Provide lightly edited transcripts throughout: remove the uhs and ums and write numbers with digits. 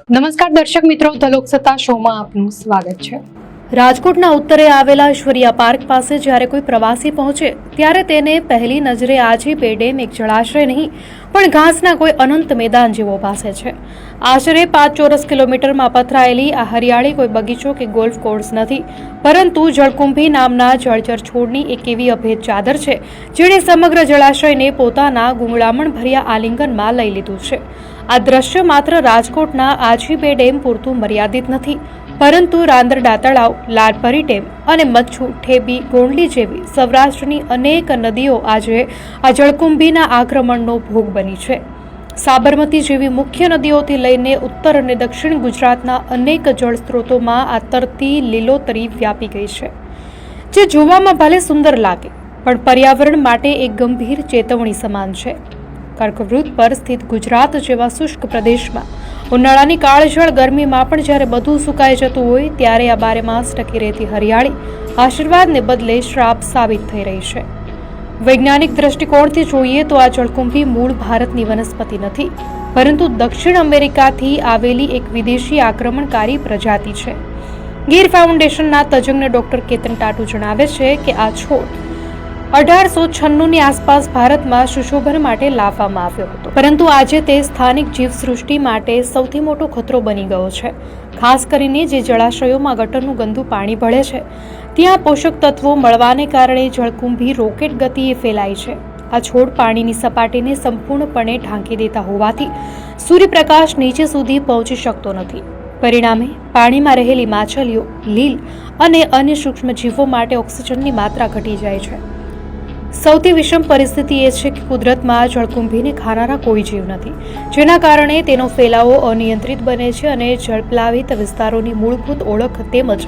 નમસ્કાર દર્શક મિત્રો, ધ લોકસત્તા શોમાં આપનું સ્વાગત છે। રાજકોટના ઉત્તરે આવેલા ઐશ્વર્યા પાર્ક પાસે જ્યારે કોઈ પ્રવાસી પહોંચે ત્યારે તેને પહેલી નજરે આજી બે ડેમ એક જળાશય નહીં પણ ઘાસના કોઈ અનંત મેદાન જેવો ભાસે છે। આશરે 5 ચોરસ કિલોમીટરમાં પથરાયેલી આ હરિયાળી કોઈ બગીચો કે ગોલ્ફ કોર્સ નથી, પરંતુ જળકુંભી નામના જળચર છોડની એક એવી અભેદ ચાદર છે જેણે સમગ્ર જળાશયને પોતાના ગુંગળામણ ભર્યા આલિંગનમાં લઈ લીધું છે। આ દ્રશ્ય માત્ર રાજકોટના આજી બે ડેમ પૂરતું મર્યાદિત નથી, પરંતુ રાંદરડા તળાવ, લાલપરી ડેમ અને મચ્છુ, ઠેબી, ગોંડલી જેવી સૌરાષ્ટ્રની અનેક નદીઓ આજે આ જળકુંભીના આક્રમણનો ભોગ બની છે। સાબરમતી જેવી મુખ્ય નદીઓથી લઈને ઉત્તર અને દક્ષિણ ગુજરાતના અનેક જળસ્ત્રોતોમાં આ તરતી લીલોતરી વ્યાપી ગઈ છે, જે જોવામાં ભલે સુંદર લાગે પણ પર્યાવરણ માટે એક ગંભીર ચેતવણી સમાન છે। કર્કવૃત પર સ્થિત ગુજરાત જેવા શુષ્ક પ્રદેશમાં ઉનાળાની કાળઝાળ ગરમીમાં પણ જ્યારે બધું સુકાઈ જતું હોય ત્યારે આ 12 માસ ટકી રહેતી હરિયાળી આશીર્વાદને બદલે શ્રાપ સાબિત થઈ રહી છે। વૈજ્ઞાનિક દ્રષ્ટિકોણથી જોઈએ તો આ જળકુંભી મૂળ ભારતની વનસ્પતિ નથી, પરંતુ દક્ષિણ અમેરિકાથી આવેલી એક વિદેશી આક્રમણકારી પ્રજાતિ છે। ગીર ફાઉન્ડેશનના તજજ્ઞ ડોક્ટર કેતન ટાટુ જણાવે છે કે આ છોડ 1896ની આસપાસ ભારતમાં સુશોભન માટે લાવવામાં આવ્યો હતો, પરંતુ આજે તે સ્થાનિક જીવસૃષ્ટિ માટે સૌથી મોટો ખતરો બની ગયો છે। ખાસ કરીને જે જળાશયોમાં ગટરનું ગંદુ પાણી ભળે છે ત્યાં પોષક તત્વો મળવાને કારણે જળકુંભી રોકેટ ગતિએ ફેલાય છે। આ છોડ પાણીની સપાટીને સંપૂર્ણપણે ઢાંકી દેતા હોવાથી સૂર્યપ્રકાશ નીચે સુધી પહોંચી શકતો નથી। પરિણામે પાણીમાં રહેલી માછલીઓ, લીલ અને અન્ય સૂક્ષ્મ જીવો માટે ઓક્સિજનની માત્રા ઘટી જાય છે। સૌથી વિષમ પરિસ્થિતિ એ છે કે કુદરતમાં જળકુંભીને ખાનારા કોઈ જીવ નથી, જેના કારણે તેનો ફેલાવો અનિયંત્રિત બને છે અને જળપ્લાવિત વિસ્તારોની મૂળભૂત ઓળખ તેમજ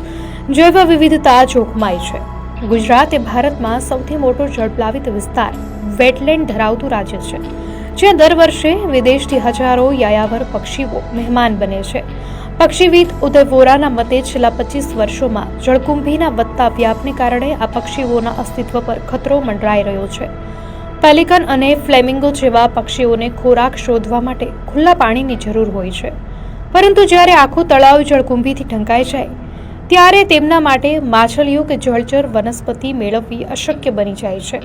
જૈવ વિવિધતા જોખમાય છે। ગુજરાત એ ભારતમાં સૌથી મોટો જળપ્લાવિત વિસ્તાર, વેટલેન્ડ ધરાવતું રાજ્ય છે, જ્યાં દર વર્ષે વિદેશથી હજારો યાયાવર પક્ષીઓ મહેમાન બને છે। પક્ષીવિદ ઉદય વોરાના મતે છેલ્લા 25 વર્ષોમાં જળકુંભીના વધતા વ્યાપને કારણે આ પક્ષીઓના અસ્તિત્વ પર ખતરો મંડરાઈ રહ્યો છે। પેલિકન અને ફ્લેમિંગો જેવા પક્ષીઓને ખોરાક શોધવા માટે ખુલ્લા પાણીની જરૂર હોય છે, પરંતુ જ્યારે આખું તળાવ જળકુંભીથી ઢંકાઈ જાય ત્યારે તેમના માટે માછલીઓ કે જળચર વનસ્પતિ મેળવવી અશક્ય બની જાય છે।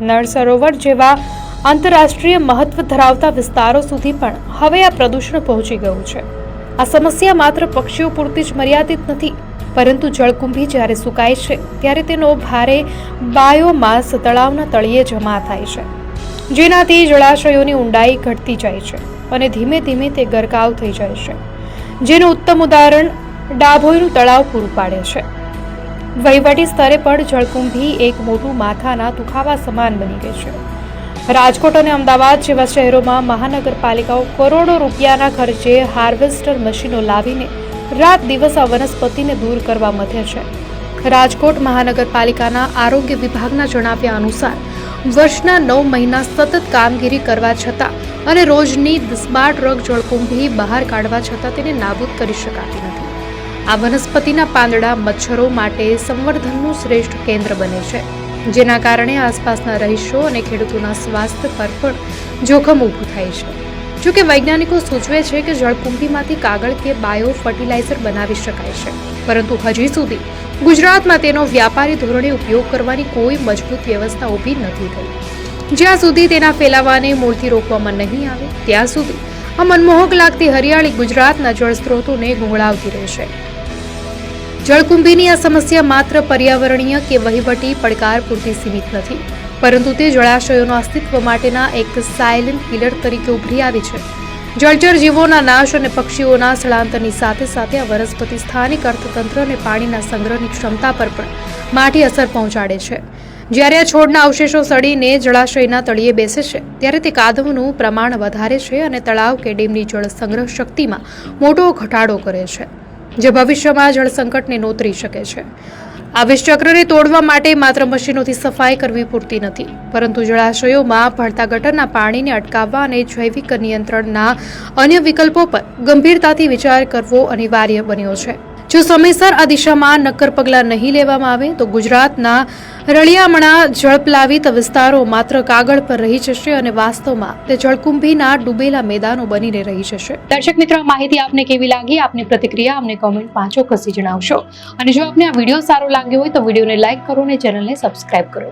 નળ સરોવર જેવા આંતરરાષ્ટ્રીય મહત્વ ધરાવતા વિસ્તારો સુધી પણ હવે આ પ્રદૂષણ પહોંચી ગયું છે। આ સમસ્યા માત્ર પક્ષીઓ પૂરતી જ મર્યાદિત નથી, પરંતુ જળકુંભી જ્યારે સુકાય છે ત્યારે તેનો ભારે બાયોમાસ તળાવના તળિયે જમા થાય છે, જેનાથી જળાશયોની ઊંડાઈ ઘટતી જાય છે અને ધીમે ધીમે તે ગરકાવ થઈ જાય છે, જેનું ઉત્તમ ઉદાહરણ ડાભોઈનું તળાવ પૂરું પાડે છે। વહીવટી સ્તરે પણ જળકુંભી એક મોટું માથાના દુખાવા સમાન બની ગઈ છે। રાજકોટ અને અમદાવાદ જેવા શહેરોમાં મહાનગરપાલિકાઓ કરોડો રૂપિયાના ખર્ચે હાર્વેસ્ટર મશીનો લાવીને રાત દિવસ આ વનસ્પતિને દૂર કરવા મથે છે। રાજકોટ મહાનગરપાલિકાના આરોગ્ય વિભાગના જણાવ્યા અનુસાર વર્ષના 9 મહિના સતત કામગીરી કરવા છતાં અને રોજની 10-12 ટ્રક જળકુંભી બહાર કાઢવા છતાં તેને નાબૂદ કરી શકાતી નથી। આ વનસ્પતિના પાંદડા મચ્છરો માટે સંવર્ધનનું શ્રેષ્ઠ કેન્દ્ર બને છે, જેના કારણે આસપાસના રહીશો અને ખેડૂતોના સ્વાસ્થ્ય પર પણ જોખમ ઊભું થાય છે। જોકે વૈજ્ઞાનિકો સૂચવે છે કે જળકુંભીમાંથી કાગળ કે બાયો ફર્ટિલાઇઝર બનાવી શકાય છે, પરંતુ હજી સુધી ગુજરાતમાં તેનો વ્યાપારી ધોરણે ઉપયોગ કરવાની કોઈ મજબૂત વ્યવસ્થા ઊભી નથી થઈ। જ્યાં સુધી તેના ફેલાવાને મૂળથી રોકવામાં નહીં આવે ત્યાં સુધી આ મનમોહક લાગતી હરિયાળી ગુજરાતના જળસ્ત્રોતોને ગુંગળાવતી રહેશે। જળકુંભીની આ સમસ્યા માત્ર પર્યાવરણીય કે વહીવટી પડકાર પૂરતી સીમિત નથી, પરંતુ તે જળાશયોના અસ્તિત્વ માટેના એક સાયલેન્ટ કિલર તરીકે ઉભરી આવી છે। જળચર જીવોના નાશ અને પક્ષીઓના સ્થળાંતરની સાથે સાથે આ વનસ્પતિ સ્થાનિક અર્થતંત્ર અને પાણીના સંગ્રહની ક્ષમતા પર પણ માઠી અસર પહોંચાડે છે। જ્યારે આ છોડના અવશેષો સડીને જળાશયના તળિયે બેસે છે ત્યારે તે કાદવનું પ્રમાણ વધારે છે અને તળાવ કે ડેમની જળ સંગ્રહ શક્તિમાં મોટો ઘટાડો કરે છે, જે ભવિષ્યમાં જળ સંકટને નોતરી શકે છે। આ વિષચક્રને તોડવા માટે માત્ર મશીનોથી સફાઈ કરવી પૂરતી નથી, પરંતુ જળાશયોમાં ભળતા ગટરના પાણીને અટકાવવા અને જૈવિક નિયંત્રણના અન્ય વિકલ્પો પર ગંભીરતાથી વિચાર કરવો અનિવાર્ય બન્યો છે। જો સમયસર આ દિશામાં નક્કર પગલાં નહીં લેવામાં આવે તો ગુજરાતના રળિયામણા જળપ્લાવિત વિસ્તારો માત્ર કાગળ પર રહી જશે અને વાસ્તવમાં તે જળકુંભીના ડૂબેલા મેદાનો બનીને રહી જશે. દર્શક મિત્રો, આ માહિતી આપને કેવી લાગી? આપની પ્રતિક્રિયા અમને કોમેન્ટમાં ચોક્કસથી જણાવશો. અને જો આપને આ વિડીયો સારો લાગ્યો હોય તો વિડીયોને લાઇક કરો અને ચેનલને સબસ્ક્રાઇબ કરો.